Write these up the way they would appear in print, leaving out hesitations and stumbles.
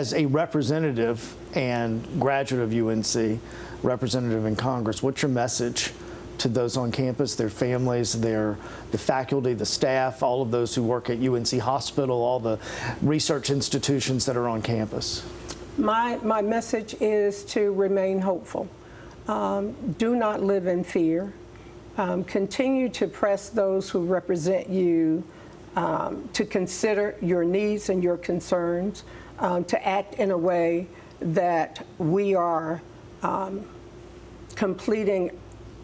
As a representative and graduate of UNC, representative in Congress, what's your message to those on campus, their families, the faculty, the staff, all of those who work at UNC Hospital, all the research institutions that are on campus? My message is to remain hopeful. Do not live in fear. Continue to press those who represent you to consider your needs and your concerns, to act in a way that we are completing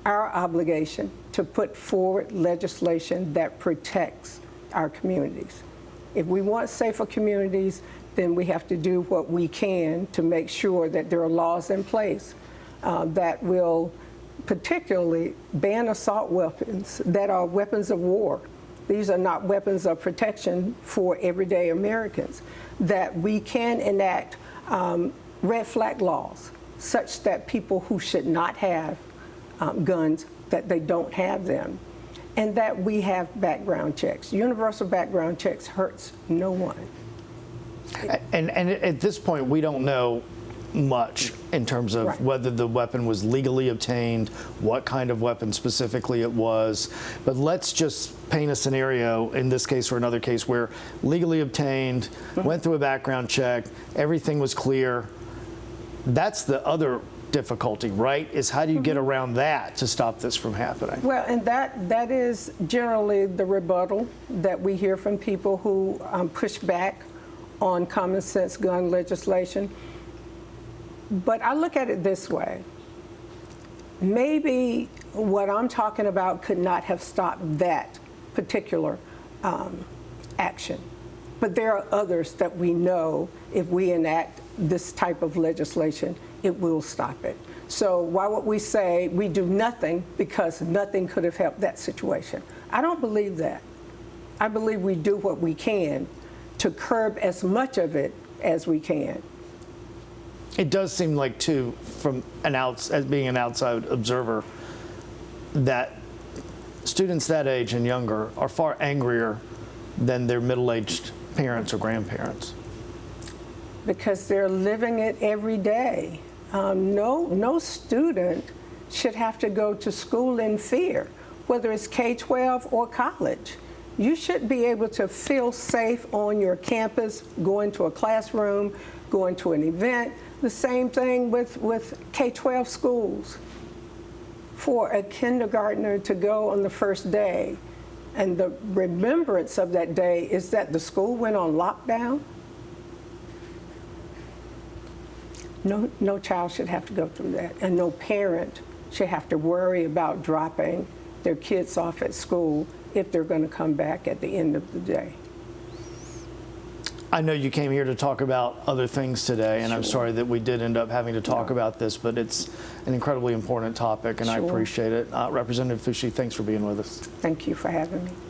our obligation to put forward legislation that protects our communities. If we want safer communities, then we have to do what we can to make sure that there are laws in place that will particularly ban assault weapons that are weapons of war. These are not weapons of protection for everyday Americans. That we can enact red flag laws such that people who should not have guns, that they don't have them. And that we have background checks. Universal background checks hurts no one. And at this point, we don't know much in terms of whether the weapon was legally obtained, what kind of weapon specifically it was. But let's just paint a scenario, in this case or another case, where legally obtained, went through a background check, everything was clear. That's the other difficulty, right? Is how do you get around that to stop this from happening? Well, and that is generally the rebuttal that we hear from people who push back on common sense gun legislation. But I look at it this way. Maybe what I'm talking about could not have stopped that particular action. But there are others that we know if we enact this type of legislation, it will stop it. So why would we say we do nothing because nothing could have helped that situation? I don't believe that. I believe we do what we can to curb as much of it as we can. It does seem like, too, from as being an outside observer, that students that age and younger are far angrier than their middle-aged parents or grandparents. Because they're living it every day. No student should have to go to school in fear, whether it's K-12 or college. You should be able to feel safe on your campus, going to a classroom, going to an event. The same thing with K-12 schools. For a kindergartner to go on the first day, and the remembrance of that day is that the school went on lockdown. No child should have to go through that, and no parent should have to worry about dropping their kids off at school if they're going to come back at the end of the day. I know you came here to talk about other things today, and I'm sorry that we did end up having to talk about this, but it's an incredibly important topic, and I appreciate it. Representative Foushee, thanks for being with us. Thank you for having me.